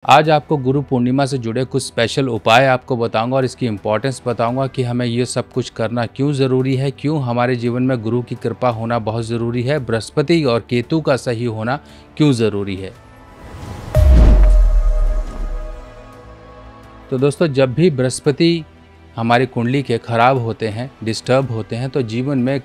आज आपको गुरु पूर्णिमा से जुड़े कुछ स्पेशल उपाय आपको बताऊंगा और इसकी इम्पोर्टेंस बताऊंगा कि हमें ये सब कुछ करना क्यों ज़रूरी है, क्यों हमारे जीवन में गुरु की कृपा होना बहुत ज़रूरी है, बृहस्पति और केतु का सही होना क्यों ज़रूरी है। तो दोस्तों, जब भी बृहस्पति हमारी कुंडली के खराब होते हैं, डिस्टर्ब होते हैं, तो जीवन में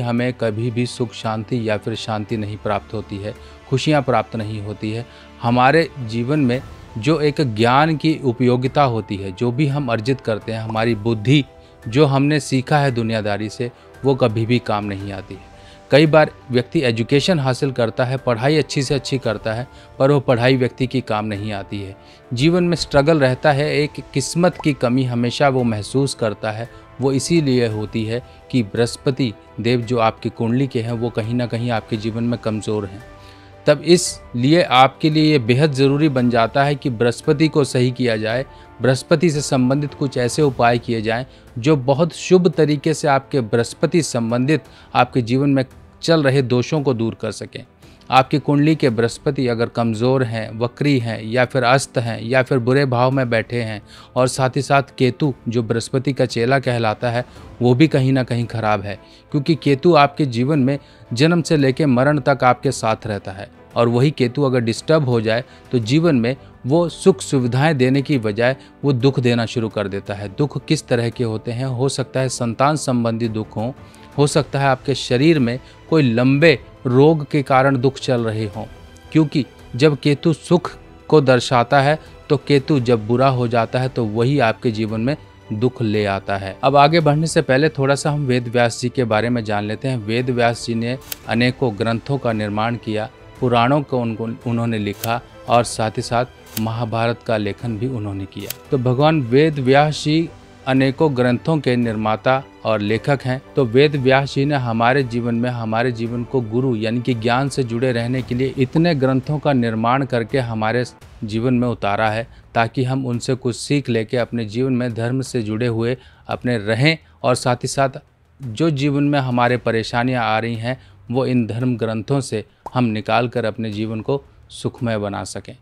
हमें कभी भी सुख शांति या फिर शांति नहीं प्राप्त होती है, खुशियाँ प्राप्त नहीं होती है। हमारे जीवन में जो एक ज्ञान की उपयोगिता होती है, जो भी हम अर्जित करते हैं, हमारी बुद्धि जो हमने सीखा है दुनियादारी से, वो कभी भी काम नहीं आती है। कई बार व्यक्ति एजुकेशन हासिल करता है, पढ़ाई अच्छी से अच्छी करता है, पर वो पढ़ाई व्यक्ति की काम नहीं आती है। जीवन में स्ट्रगल रहता है, एक किस्मत की कमी हमेशा वो महसूस करता है। वो इसीलिए होती है कि बृहस्पति देव जो आपकी कुंडली के हैं, वो कहीं ना कहीं आपके जीवन में कमज़ोर हैं। तब इसलिए आपके लिए ये बेहद ज़रूरी बन जाता है कि बृहस्पति को सही किया जाए, बृहस्पति से संबंधित कुछ ऐसे उपाय किए जाएं जो बहुत शुभ तरीके से आपके बृहस्पति संबंधित आपके जीवन में चल रहे दोषों को दूर कर सकें। आपकी कुंडली के बृहस्पति अगर कमज़ोर हैं, वक्री हैं या फिर अस्त हैं या फिर बुरे भाव में बैठे हैं, और साथ ही साथ केतु जो बृहस्पति का चेला कहलाता है, वो भी कहीं ना कहीं खराब है, क्योंकि केतु आपके जीवन में जन्म से लेकर मरण तक आपके साथ रहता है। और वही केतु अगर डिस्टर्ब हो जाए तो जीवन में वो सुख सुविधाएं देने की बजाय वो दुख देना शुरू कर देता है। दुख किस तरह के होते हैं? हो सकता है संतान संबंधी दुख हो सकता है आपके शरीर में कोई लंबे रोग के कारण दुख चल रहे हों, क्योंकि जब केतु सुख को दर्शाता है तो केतु जब बुरा हो जाता है तो वही आपके जीवन में दुख ले आता है। अब आगे बढ़ने से पहले थोड़ा सा हम वेद व्यास जी के बारे में जान लेते हैं। वेद व्यास जी ने अनेकों ग्रंथों का निर्माण किया, पुराणों को उन्होंने लिखा और साथ ही साथ महाभारत का लेखन भी उन्होंने किया। तो भगवान वेद व्यास जी अनेकों ग्रंथों के निर्माता और लेखक हैं। तो वेद व्यास जी ने हमारे जीवन को गुरु यानी कि ज्ञान से जुड़े रहने के लिए इतने ग्रंथों का निर्माण करके हमारे जीवन में उतारा है, ताकि हम उनसे कुछ सीख लेके अपने जीवन में धर्म से जुड़े हुए अपने रहें, और साथ ही साथ जो जीवन में हमारे परेशानियां आ रही हैं वो इन धर्म ग्रंथों से हम निकाल कर अपने जीवन को सुखमय बना सकें।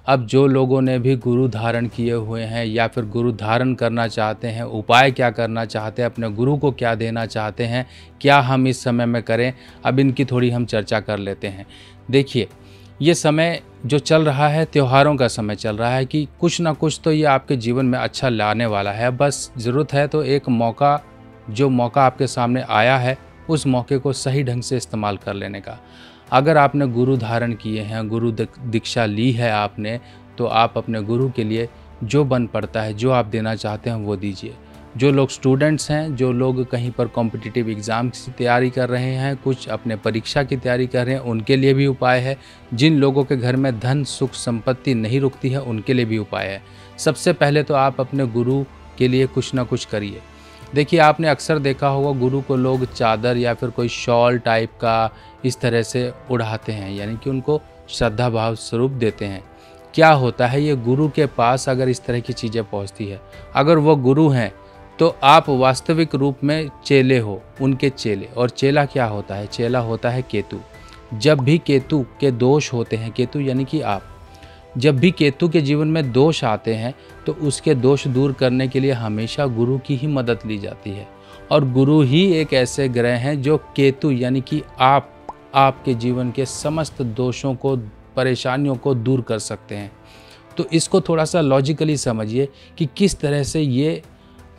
अब जो लोगों ने भी गुरु धारण किए हुए हैं या फिर गुरु धारण करना चाहते हैं, उपाय क्या करना चाहते हैं, अपने गुरु को क्या देना चाहते हैं, क्या हम इस समय में करें, अब इनकी थोड़ी हम चर्चा कर लेते हैं। देखिए, ये समय जो चल रहा है, त्योहारों का समय चल रहा है, कि कुछ ना कुछ तो ये आपके जीवन में अच्छा लाने वाला है। बस ज़रूरत है तो एक जो मौका आपके सामने आया है, उस मौके को सही ढंग से इस्तेमाल कर लेने का। अगर आपने गुरु धारण किए हैं, गुरु दीक्षा ली है आपने, तो आप अपने गुरु के लिए जो बन पड़ता है, जो आप देना चाहते हैं वो दीजिए। जो लोग स्टूडेंट्स हैं, जो लोग कहीं पर कॉम्पिटिटिव एग्ज़ाम की तैयारी कर रहे हैं, कुछ अपने परीक्षा की तैयारी कर रहे हैं, उनके लिए भी उपाय है। जिन लोगों के घर में धन सुख संपत्ति नहीं रुकती है, उनके लिए भी उपाय है। सबसे पहले तो आप अपने गुरु के लिए कुछ ना कुछ करिए। देखिए, आपने अक्सर देखा होगा गुरु को लोग चादर या फिर कोई शॉल टाइप का इस तरह से उड़ाते हैं, यानी कि उनको श्रद्धा भाव स्वरूप देते हैं। क्या होता है, ये गुरु के पास अगर इस तरह की चीज़ें पहुंचती है, अगर वो गुरु हैं तो आप वास्तविक रूप में चेले हो, उनके चेले। और चेला क्या होता है? चेला होता है केतु। जब भी केतु के दोष होते हैं, केतु यानी कि आप, जब भी केतु के जीवन में दोष आते हैं तो उसके दोष दूर करने के लिए हमेशा गुरु की ही मदद ली जाती है। और गुरु ही एक ऐसे ग्रह हैं जो केतु यानी कि आपके जीवन के समस्त दोषों को, परेशानियों को दूर कर सकते हैं। तो इसको थोड़ा सा लॉजिकली समझिए कि किस तरह से ये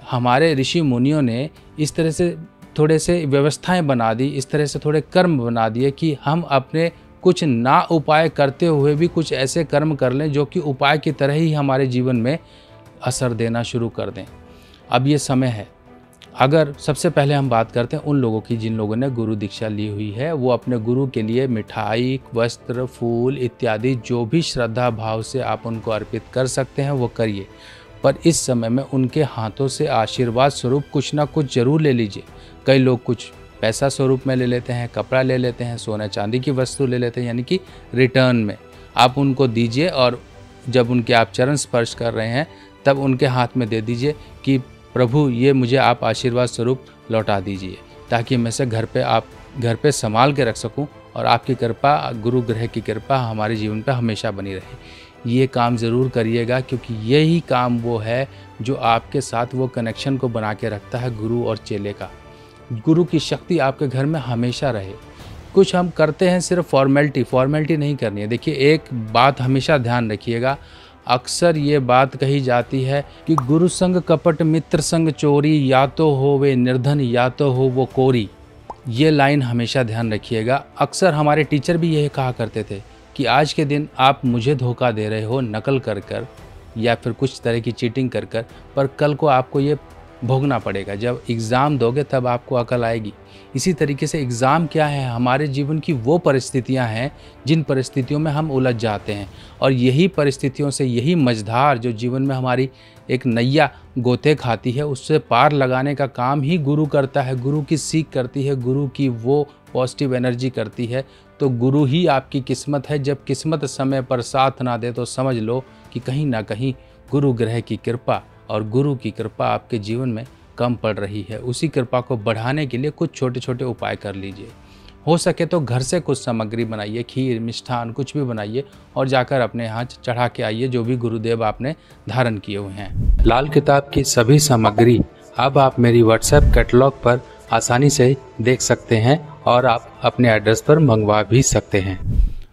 हमारे ऋषि मुनियों ने इस तरह से थोड़े से व्यवस्थाएं बना दी, इस तरह से थोड़े कर्म बना दिए कि हम अपने कुछ ना उपाय करते हुए भी कुछ ऐसे कर्म कर लें जो कि उपाय की तरह ही हमारे जीवन में असर देना शुरू कर दें। अब ये समय है, अगर सबसे पहले हम बात करते हैं उन लोगों की जिन लोगों ने गुरु दीक्षा ली हुई है, वो अपने गुरु के लिए मिठाई, वस्त्र, फूल इत्यादि जो भी श्रद्धा भाव से आप उनको अर्पित कर सकते हैं वो करिए। पर इस समय में उनके हाथों से आशीर्वाद स्वरूप कुछ ना कुछ जरूर ले लीजिए। कई लोग कुछ पैसा स्वरूप में ले लेते हैं, कपड़ा ले लेते हैं, सोने चांदी की वस्तु ले लेते हैं, यानी कि रिटर्न में आप उनको दीजिए। और जब उनके आप चरण स्पर्श कर रहे हैं तब उनके हाथ में दे दीजिए कि प्रभु ये मुझे आप आशीर्वाद स्वरूप लौटा दीजिए, ताकि मैं से घर पे संभाल के रख सकूं और आपकी कृपा, गुरु ग्रह की कृपा हमारे जीवन पे हमेशा बनी रहे। ये काम ज़रूर करिएगा, क्योंकि यही काम वो है जो आपके साथ वो कनेक्शन को बना के रखता है गुरु और चेले का। गुरु की शक्ति आपके घर में हमेशा रहे। कुछ हम करते हैं सिर्फ फॉर्मेलिटी नहीं करनी है। देखिए, एक बात हमेशा ध्यान रखिएगा, अक्सर ये बात कही जाती है कि गुरु संग कपट मित्र संग चोरी, या तो हो वे निर्धन या तो हो वो कोरी। ये लाइन हमेशा ध्यान रखिएगा। अक्सर हमारे टीचर भी यही कहा करते थे कि आज के दिन आप मुझे धोखा दे रहे हो नकल कर या फिर कुछ तरह की चीटिंग कर, पर कल को आपको ये भोगना पड़ेगा। जब एग्ज़ाम दोगे तब आपको अकल आएगी। इसी तरीके से एग्ज़ाम क्या है, हमारे जीवन की वो परिस्थितियां हैं जिन परिस्थितियों में हम उलझ जाते हैं, और यही परिस्थितियों से यही मझधार जो जीवन में हमारी एक नैया गोते खाती है, उससे पार लगाने का काम ही गुरु करता है। गुरु की सीख करती है, गुरु की वो पॉजिटिव एनर्जी करती है। तो गुरु ही आपकी किस्मत है। जब किस्मत समय पर साथ ना दे तो समझ लो कि कहीं ना कहीं गुरु ग्रह की कृपा और गुरु की कृपा आपके जीवन में कम पड़ रही है। उसी कृपा को बढ़ाने के लिए कुछ छोटे छोटे उपाय कर लीजिए। हो सके तो घर से कुछ सामग्री बनाइए, खीर मिष्ठान कुछ भी बनाइए और जाकर अपने यहाँ चढ़ा के आइए जो भी गुरुदेव आपने धारण किए हुए हैं। लाल किताब की सभी सामग्री अब आप मेरी व्हाट्सएप कैटलॉग पर आसानी से देख सकते हैं और आप अपने एड्रेस पर मंगवा भी सकते हैं।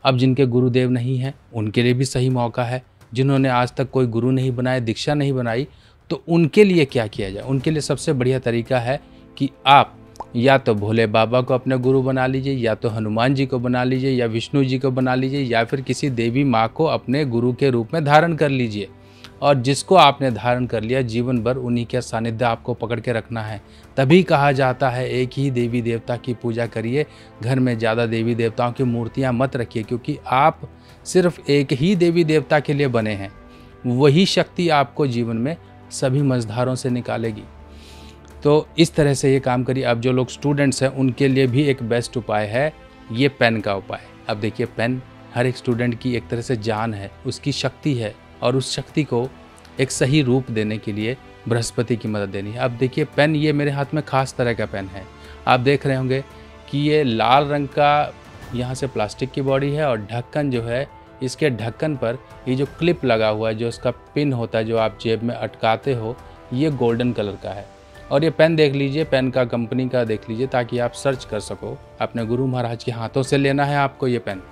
अब जिनके गुरुदेव नहीं हैं उनके लिए भी सही मौका है। जिन्होंने आज तक कोई गुरु नहीं बनाया, दीक्षा नहीं बनाई, तो उनके लिए क्या किया जाए? उनके लिए सबसे बढ़िया तरीका है कि आप या तो भोले बाबा को अपने गुरु बना लीजिए, या तो हनुमान जी को बना लीजिए, या विष्णु जी को बना लीजिए, या फिर किसी देवी माँ को अपने गुरु के रूप में धारण कर लीजिए। और जिसको आपने धारण कर लिया, जीवन भर उन्हीं के सानिध्य आपको पकड़ के रखना है। तभी कहा जाता है एक ही देवी देवता की पूजा करिए, घर में ज़्यादा देवी देवताओं की मूर्तियाँ मत रखिए, क्योंकि आप सिर्फ एक ही देवी देवता के लिए बने हैं। वही शक्ति आपको जीवन में सभी मझधारों से निकालेगी। तो इस तरह से ये काम करिए। अब जो लोग स्टूडेंट्स हैं उनके लिए भी एक बेस्ट उपाय है ये पेन का उपाय। अब देखिए, पेन हर एक स्टूडेंट की एक तरह से जान है, उसकी शक्ति है, और उस शक्ति को एक सही रूप देने के लिए बृहस्पति की मदद देनी है। अब देखिए, पेन ये मेरे हाथ में खास तरह का पेन है। आप देख रहे होंगे कि ये लाल रंग का यहाँ से प्लास्टिक की बॉडी है, और ढक्कन जो है, इसके ढक्कन पर ये जो क्लिप लगा हुआ है, जो इसका पिन होता है जो आप जेब में अटकाते हो, ये गोल्डन कलर का है। और ये पेन देख लीजिए, पेन का कंपनी का देख लीजिए, ताकि आप सर्च कर सको। अपने गुरु महाराज के हाथों से लेना है आपको ये पेन।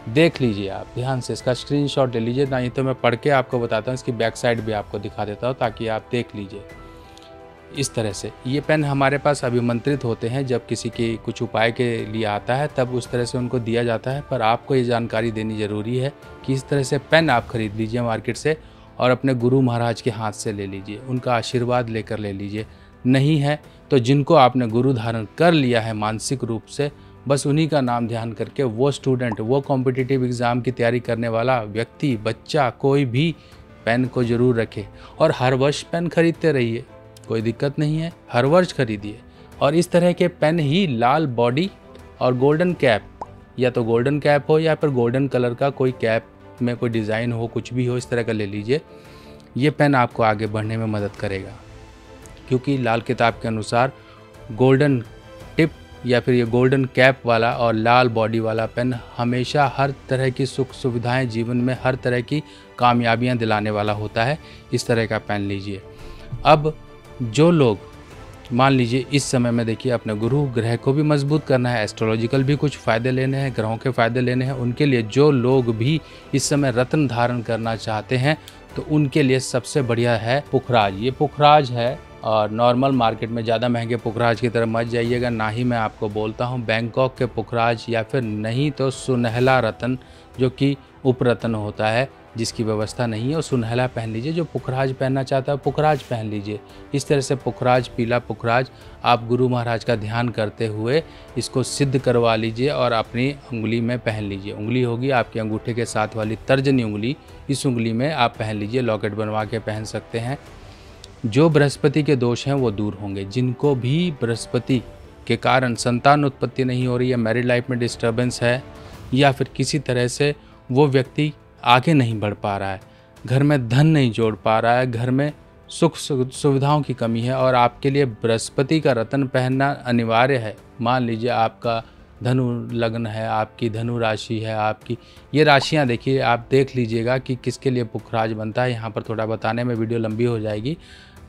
देख लीजिए आप ध्यान से, इसका स्क्रीनशॉट ले लीजिए, नहीं तो मैं पढ़ के आपको बताता हूँ। इसकी बैक साइड भी आपको दिखा देता हूँ ताकि आप देख लीजिए। इस तरह से ये पेन हमारे पास अभिमंत्रित होते हैं, जब किसी के कुछ उपाय के लिए आता है तब उस तरह से उनको दिया जाता है। पर आपको ये जानकारी देनी ज़रूरी है कि इस तरह से पेन आप खरीद लीजिए मार्केट से और अपने गुरु महाराज के हाथ से ले लीजिए, उनका आशीर्वाद लेकर ले लीजिए। नहीं है तो जिनको आपने गुरु धारण कर लिया है मानसिक रूप से, बस उन्हीं का नाम ध्यान करके वो स्टूडेंट, वो कॉम्पिटिटिव एग्ज़ाम की तैयारी करने वाला व्यक्ति, बच्चा, कोई भी पेन को ज़रूर रखे। और हर वर्ष पेन खरीदते रहिए, कोई दिक्कत नहीं है, हर वर्ष खरीदिए। और इस तरह के पेन ही लाल बॉडी और गोल्डन कैप, या तो गोल्डन कैप हो या फिर गोल्डन कलर का कोई कैप में कोई डिज़ाइन हो, कुछ भी हो, इस तरह का ले लीजिए। ये पेन आपको आगे बढ़ने में मदद करेगा, क्योंकि लाल किताब के अनुसार गोल्डन टिप या फिर ये गोल्डन कैप वाला और लाल बॉडी वाला पेन हमेशा हर तरह की सुख सुविधाएं, जीवन में हर तरह की कामयाबियां दिलाने वाला होता है। इस तरह का पेन लीजिए। अब जो लोग मान लीजिए इस समय में, देखिए, अपने गुरु ग्रह को भी मजबूत करना है, एस्ट्रोलॉजिकल भी कुछ फ़ायदे लेने हैं, ग्रहों के फ़ायदे लेने हैं, उनके लिए जो लोग भी इस समय रत्न धारण करना चाहते हैं तो उनके लिए सबसे बढ़िया है पुखराज। ये पुखराज है, और नॉर्मल मार्केट में ज़्यादा महंगे पुखराज की तरफ मत जाइएगा, ना ही मैं आपको बोलता हूँ। बैंकॉक के पुखराज या फिर नहीं तो सुनहला रत्न, जो कि उपरत्न होता है, जिसकी व्यवस्था नहीं है, और सुनहला पहन लीजिए। जो पुखराज पहनना चाहता है पुखराज पहन लीजिए। इस तरह से पुखराज, पीला पुखराज आप गुरु महाराज का ध्यान करते हुए इसको सिद्ध करवा लीजिए और अपनी उंगली में पहन लीजिए। उंगली होगी आपके अंगूठे के साथ वाली तर्जनी उंगली, इस उंगली में आप पहन लीजिए। लॉकेट बनवा के पहन सकते हैं। जो बृहस्पति के दोष हैं वो दूर होंगे। जिनको भी बृहस्पति के कारण संतान उत्पत्ति नहीं हो रही है, मैरिड लाइफ में डिस्टर्बेंस है, या फिर किसी तरह से वो व्यक्ति आगे नहीं बढ़ पा रहा है, घर में धन नहीं जोड़ पा रहा है, घर में सुख सुविधाओं की कमी है, और आपके लिए बृहस्पति का रत्न पहनना अनिवार्य है। मान लीजिए आपका धनु लग्न है, आपकी धनु राशि है, आपकी ये राशियां देखिए, आप देख लीजिएगा कि किसके लिए पुखराज बनता है। यहाँ पर थोड़ा बताने में वीडियो लंबी हो जाएगी,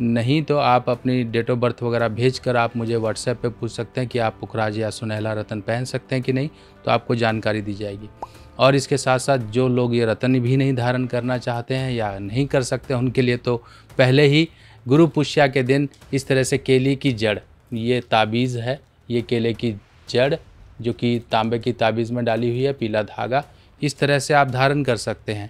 नहीं तो आप अपनी डेट ऑफ बर्थ वगैरह भेजकर आप मुझे व्हाट्सएप पे पूछ सकते हैं कि आप पुखराज या सुनहला रतन पहन सकते हैं कि नहीं, तो आपको जानकारी दी जाएगी। और इसके साथ साथ जो लोग ये रतन भी नहीं धारण करना चाहते हैं या नहीं कर सकते, उनके लिए तो पहले ही गुरु पुष्या के दिन इस तरह से केले की जड़, ये ताबीज़ है, ये केले की जड़ जो कि तांबे की ताबीज़ में डाली हुई है, पीला धागा, इस तरह से आप धारण कर सकते हैं।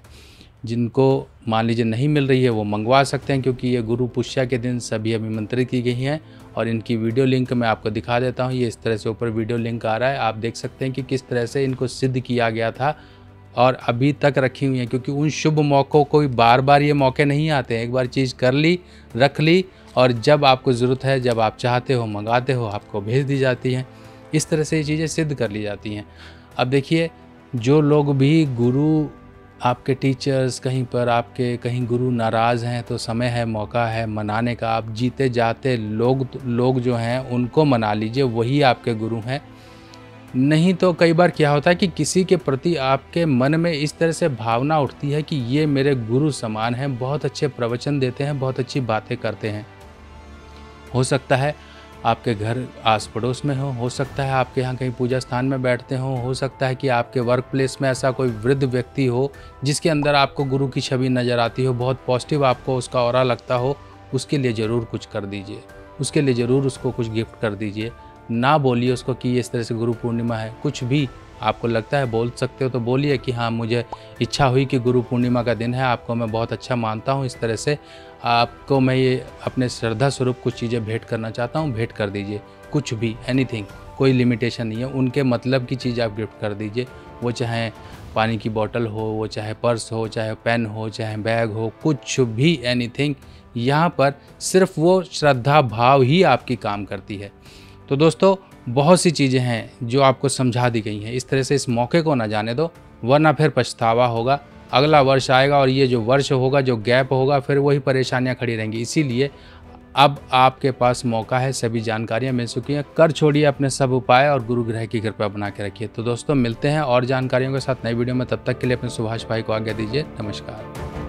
जिनको मान लीजिए नहीं मिल रही है वो मंगवा सकते हैं, क्योंकि ये गुरु पुष्या के दिन सभी अभिमंत्रित की गई हैं। और इनकी वीडियो लिंक मैं आपको दिखा देता हूँ, ये इस तरह से ऊपर वीडियो लिंक आ रहा है, आप देख सकते हैं कि किस तरह से इनको सिद्ध किया गया था और अभी तक रखी हुई हैं। क्योंकि उन शुभ मौक़ों को बार बार ये मौके नहीं आते हैं, एक बार चीज़ कर ली, रख ली, और जब आपको ज़रूरत है, जब आप चाहते हो, मंगाते हो, आपको भेज दी जाती हैं। इस तरह से ये चीज़ें सिद्ध कर ली जाती हैं। अब देखिए, जो लोग भी गुरु, आपके टीचर्स कहीं पर आपके कहीं गुरु नाराज़ हैं, तो समय है, मौका है मनाने का। आप जीते जाते लोग जो हैं उनको मना लीजिए, वही आपके गुरु हैं। नहीं तो कई बार क्या होता है कि किसी के प्रति आपके मन में इस तरह से भावना उठती है कि ये मेरे गुरु समान हैं, बहुत अच्छे प्रवचन देते हैं, बहुत अच्छी बातें करते हैं। हो सकता है आपके घर आस पड़ोस में हो सकता है आपके यहाँ कहीं पूजा स्थान में बैठते हो सकता है कि आपके वर्क प्लेस में ऐसा कोई वृद्ध व्यक्ति हो जिसके अंदर आपको गुरु की छवि नज़र आती हो, बहुत पॉजिटिव आपको उसका ऑरा लगता हो। उसके लिए ज़रूर कुछ कर दीजिए, उसके लिए ज़रूर उसको कुछ गिफ्ट कर दीजिए। ना बोलिए उसको कि इस तरह से गुरु पूर्णिमा है, कुछ भी आपको लगता है बोल सकते हो तो बोलिए कि हाँ, मुझे इच्छा हुई कि गुरु पूर्णिमा का दिन है, आपको मैं बहुत अच्छा मानता हूँ, इस तरह से आपको मैं ये अपने श्रद्धा स्वरूप कुछ चीज़ें भेंट करना चाहता हूँ, भेंट कर दीजिए। कुछ भी, एनीथिंग, कोई लिमिटेशन नहीं है। उनके मतलब की चीज़ आप गिफ्ट कर दीजिए, वो चाहे पानी की बोतल हो, वो चाहे पर्स हो, चाहे पेन हो, चाहे बैग हो, कुछ भी, एनीथिंग। यहाँ पर सिर्फ वो श्रद्धा भाव ही आपकी काम करती है। तो दोस्तों, बहुत सी चीज़ें हैं जो आपको समझा दी गई हैं। इस तरह से इस मौके को ना जाने दो, वरना फिर पछतावा होगा। अगला वर्ष आएगा और ये जो वर्ष होगा, जो गैप होगा, फिर वही परेशानियां खड़ी रहेंगी। इसीलिए अब आपके पास मौका है, सभी जानकारियां मिल चुकी हैं, कर छोड़िए अपने सब उपाय और गुरु ग्रह की कृपा बना के रखिए। तो दोस्तों, मिलते हैं और जानकारियों के साथ नई वीडियो में, तब तक के लिए अपने सुभाष भाई को आज्ञा दीजिए। नमस्कार।